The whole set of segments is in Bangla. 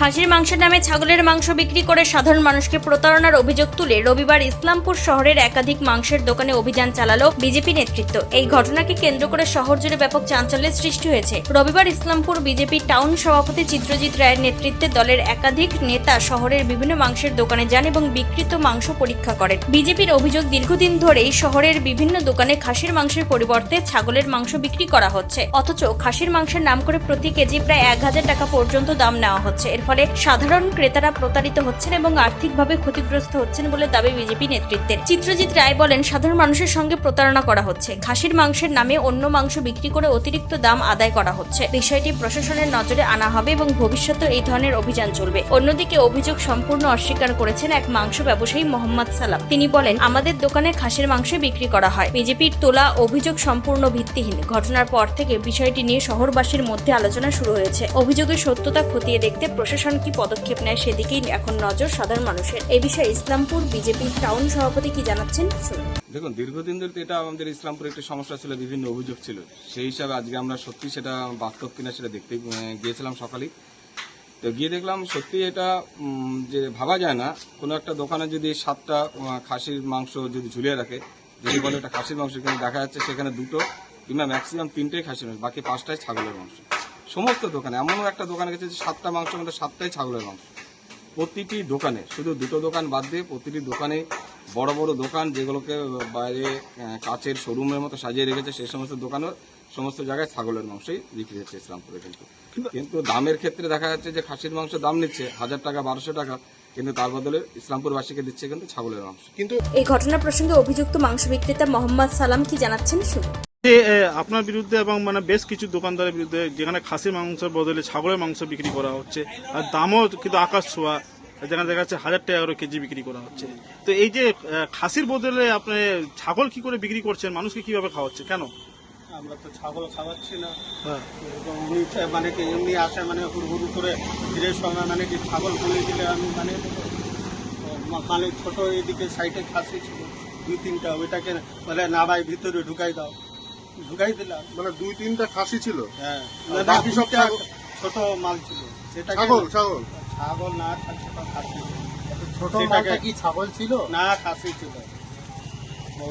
খাসির মাংসের নামে ছাগলের মাংস বিক্রি করে সাধারণ মানুষকে প্রতারণার অভিযোগ তুলে রবিবার ইসলামপুর শহরের একাধিক মাংসের দোকানে অভিযান চালালো বিজেপি নেতৃত্ব। এই ঘটনাকে কেন্দ্র করে শহর জুড়ে ব্যাপক চাঞ্চল্যের সৃষ্টি হয়েছে। রবিবার ইসলামপুর বিজেপি টাউন সভাপতি চিত্রজিৎ রায়ের নেতৃত্বে দলের একাধিক নেতা শহরের বিভিন্ন মাংসের দোকানে যান এবং বিক্রিত মাংস পরীক্ষা করেন। বিজেপির অভিযোগ, দীর্ঘদিন ধরেই শহরের বিভিন্ন দোকানে খাসির মাংসের পরিবর্তে ছাগলের মাংস বিক্রি করা হচ্ছে, অথচ খাসির মাংসের নাম করে প্রতি কেজি প্রায় 1000 টাকা পর্যন্ত দাম নেওয়া হচ্ছে। এর ফলে সাধারণ ক্রেতারা প্রতারিত হচ্ছেন এবং আর্থিকভাবে ক্ষতিগ্রস্ত হচ্ছেন বলে দাবি বিজেপি নেতৃত্বের। চিত্রজিৎ রায় বলেন, সাধারণ মানুষের সঙ্গে প্রতারণা করা হচ্ছে। খাসির মাংসের নামে অন্য মাংস বিক্রি করে অতিরিক্ত দাম আদায় করা হচ্ছে। বিষয়টি প্রশাসনের নজরে আনা হবে এবং ভবিষ্যতে এই ধরনের অভিযান চলবে। অন্যদিকে অভিযোগ সম্পূর্ণ অস্বীকার করেছেন এক মাংস ব্যবসায়ী মোহাম্মদ সালাম। তিনি বলেন, আমাদের দোকানে খাসির মাংস বিক্রি করা হয়। বিজেপির তোলা অভিযোগ সম্পূর্ণ ভিত্তিহীন। ঘটনার পর থেকে বিষয়টি নিয়ে শহরবাসীর মধ্যে আলোচনা শুরু হয়েছে। অভিযোগের সত্যতা খতিয়ে দেখতে প্রশাসন কি পদক্ষেপ নেয় সেদিকেই এখন নজর সাধারণ মানুষের। এই বিষয়ে ইসলামপুর বিজেপির টাউন সভাপতি কি জানাচ্ছেন শুনুন। দেখুন, দীর্ঘদিন ধরে এটা আমাদের ইসলামপুরে একটি সমস্যা ছিল, বিভিন্ন অভিযোগ ছিল। সেই হিসাবে আজকে আমরা সত্যি সেটা বাস্তব কিনা সেটা দেখতে গিয়েছিলাম সকালেই। তো গিয়ে দেখলাম সত্যি এটা যে ভাবা যায় না, কোনো একটা দোকানে যদি 7টা খাসির মাংস যদি ঝুলিয়ে রাখে, যদি বলে এটা খাসির মাংস, কিন্তু দেখা যাচ্ছে সেখানে 2টো কিংবা ম্যাক্সিমাম 3টেই খাসির মাংস, বাকি 5টাই ছাগলের মাংস। সমস্ত দোকানে এমনও একটা দোকানে গেছে যে 7টা মাংসের মধ্যে 7টাই ছাগলের মাংস। প্রতিটি দোকানে, শুধু 2টো দোকান বাদ দিয়ে প্রতিটি দোকানে, বড় বড় দোকান যেগুলোকে বাইরে কাচের শোরুমের মতো সাজিয়ে রেখেছে, সেই সমস্ত দোকানে সমস্ত জায়গায় ছাগলের মাংসই বিক্রি হচ্ছে ইসলামপুরে। কিন্তু দামের ক্ষেত্রে দেখা যাচ্ছে যে খাসির মাংস দাম নিচ্ছে 1000 টাকা 1200 টাকা, কিন্তু তার বদলে ইসলামপুরবাসীকে দিচ্ছে কিন্তু ছাগলের মাংস। কিন্তু এই ঘটনা প্রসঙ্গে অভিযুক্ত মাংস বিক্রেতা মোহাম্মদ সালাম কি জানাচ্ছেন শুনুন। আপনার বিরুদ্ধে এবং বেশ কিছু দোকানদারের বিরুদ্ধে যেখানে খাসির মাংসের বদলে ছাগলের মাংস বিক্রি করা হচ্ছে, আর দামও কিন্তু আকাশ ছোঁয়া, যেখানে দেখা যাচ্ছে 1000 টাকা করে কেজি বিক্রি করা হচ্ছে। তো এই যে খাসির বদলে আপনি ছাগল কি করে বিক্রি করছেন, মানুষকে কিভাবে খাওয়াচ্ছে, কেন? আমরা তো ছাগল খাওয়াচ্ছি না। হ্যাঁ, উনি মানে কি এমনি আসে, মানে হুড়হুড় করে ফিরের সময় মানে কি ছাগল বলে দিলে আমি মানে ছোট এদিকে সাইডে খাসি ছিল 2-3টা, ওইটাকে বলে না ভাই ভিতরে ঢুকাই দাও, ঢুকাই দিলাম। মানে 2-3টা খাসি ছিল। হ্যাঁ, বাকি সব ছোট মাল ছিল। সেটা ছাগল ছাগল না থাকছে তো খাসি। ছোট মালটা কি ছাগল ছিল? না, খাসি ছিল।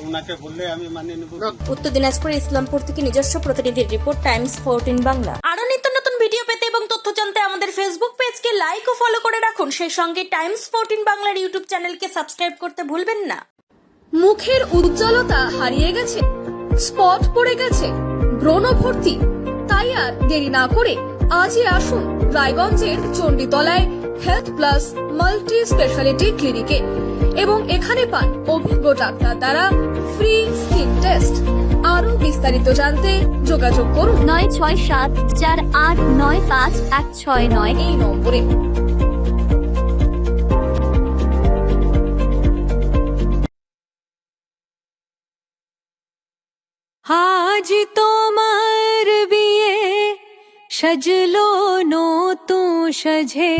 ওনাকে বললে আমি মানিয়ে নেব। উত্তর দিনাজপুর ইসলামপুর থেকে নিজস্ব প্রতিনিধির রিপোর্ট, টাইমস 14 বাংলা। আরো নিত্য নতুন ভিডিও পেতে এবং তথ্য জানতে আমাদের ফেসবুক পেজকে লাইক ও ফলো করে রাখুন। সেই সঙ্গে টাইমস 14 বাংলার ইউটিউব চ্যানেলকে সাবস্ক্রাইব করতে ভুলবেন না। মুখের উজ্জ্বলতা হারিয়ে গেছে, স্পট পড়ে গেছে, ব্রণ ভর্তি, তাই আর দেরি না করে আজই আসুন রায়গঞ্জের চণ্ডীতলায় হেলথ প্লাস মাল্টি স্পেশালিটি ক্লিনিকে এবং এখানে পান অভিজ্ঞ ডাক্তার দ্বারা ফ্রি স্কিন টেস্ট। আরো বিস্তারিত জানতে যোগাযোগ করুন 9674895169 এই নম্বরে। আজ তোমার বিয়ে, সাজলো নতুন সাজে।